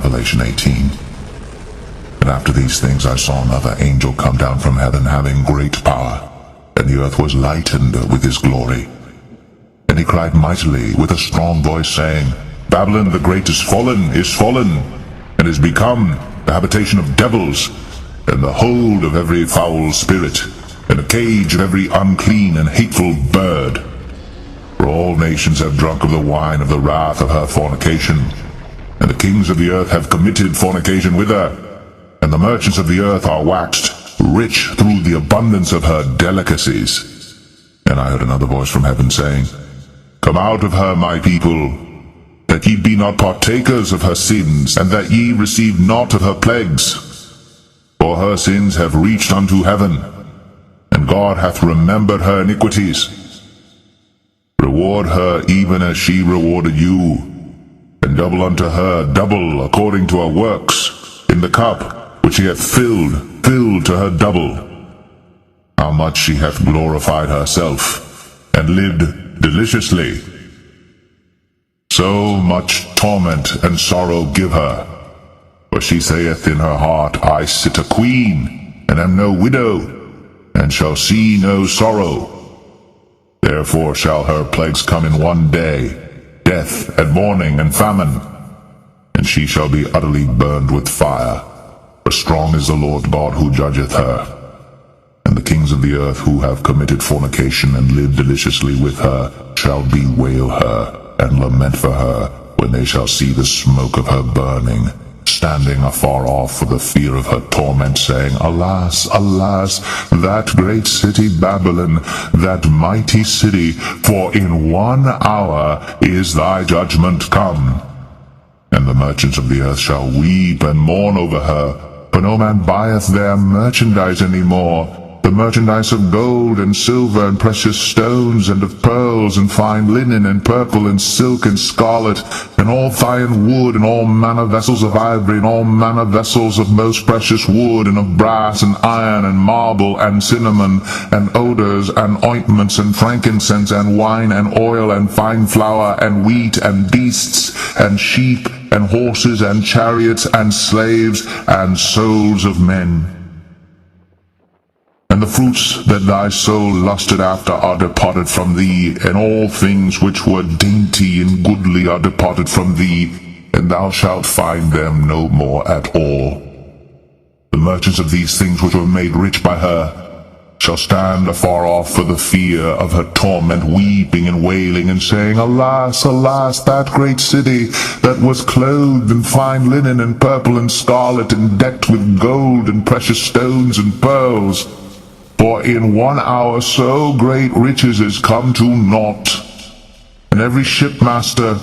Revelation 18. And after these things I saw another angel come down from heaven, having great power, and the earth was lightened with his glory. And he cried mightily with a strong voice, saying, Babylon the great is fallen, and is become the habitation of devils, and the hold of every foul spirit, and the cage of every unclean and hateful bird. For all nations have drunk of the wine of the wrath of her fornication, and the kings of the earth have committed fornication with her, and the merchants of the earth are waxed rich through the abundance of her delicacies. And I heard another voice from heaven saying, Come out of her, my people, that ye be not partakers of her sins, and that ye receive not of her plagues. For her sins have reached unto heaven, and God hath remembered her iniquities. Reward her even as she rewarded you, and double unto her double according to her works, in the cup which she hath filled to her double. How much she hath glorified herself, and lived deliciously. So much torment and sorrow give her. For she saith in her heart, I sit a queen, and am no widow, and shall see no sorrow. Therefore shall her plagues come in one day, death, and mourning, and famine. And she shall be utterly burned with fire. For strong is the Lord God who judgeth her. And the kings of the earth who have committed fornication and lived deliciously with her shall bewail her, and lament for her, when they shall see the smoke of her burning, standing afar off for the fear of her torment, saying, Alas, alas, that great city Babylon, that mighty city, for in 1 hour is thy judgment come. And the merchants of the earth shall weep and mourn over her, for no man buyeth their merchandise any more, the merchandise of gold and silver and precious stones, and of pearls and fine linen and purple and silk and scarlet, and all fine wood, and all manner vessels of ivory, and all manner vessels of most precious wood, and of brass and iron and marble and cinnamon and odors and ointments and frankincense and wine and oil and fine flour and wheat and beasts and sheep and horses and chariots and slaves and souls of men. And the fruits that thy soul lusted after are departed from thee, and all things which were dainty and goodly are departed from thee, and thou shalt find them no more at all. The merchants of these things which were made rich by her shall stand afar off for the fear of her torment, weeping and wailing, and saying, Alas, alas, that great city, that was clothed in fine linen and purple and scarlet, and decked with gold and precious stones and pearls. For in 1 hour so great riches is come to naught. And every shipmaster,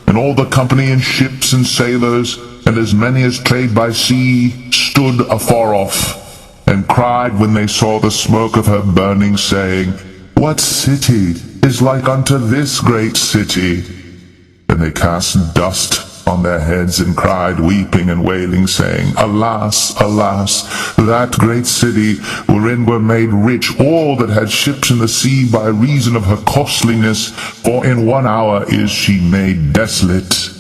and all the company in ships and sailors, and as many as trade by sea, stood afar off, and cried when they saw the smoke of her burning, saying, What city is like unto this great city? And they cast dust on their heads, and cried, weeping and wailing, saying, Alas, alas, that great city, wherein were made rich all that had ships in the sea by reason of her costliness, for in 1 hour is she made desolate.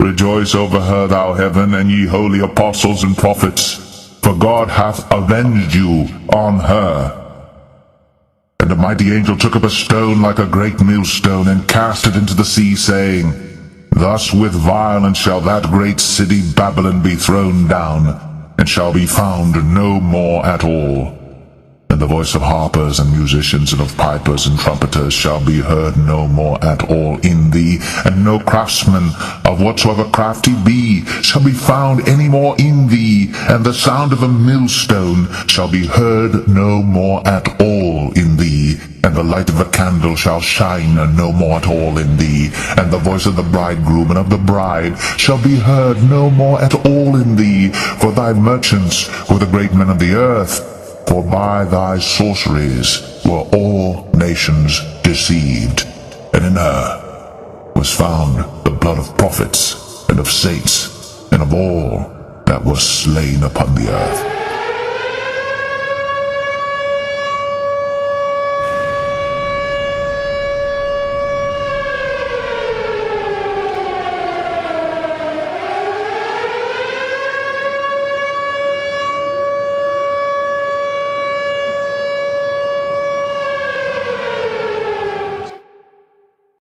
Rejoice over her, thou heaven, and ye holy apostles and prophets, for God hath avenged you on her. And a mighty angel took up a stone like a great millstone, and cast it into the sea, saying, Thus with violence shall that great city Babylon be thrown down, and shall be found no more at all. And the voice of harpers and musicians, and of pipers and trumpeters shall be heard no more at all in thee, and no craftsman of whatsoever craft he be shall be found any more in thee, and the sound of a millstone shall be heard no more at all in thee, and the light of a candle shall shine no more at all in thee, and the voice of the bridegroom and of the bride shall be heard no more at all in thee, for thy merchants were the great men of the earth, for by thy sorceries were all nations deceived, and in her was found the blood of prophets, and of saints, and of all that were slain upon the earth.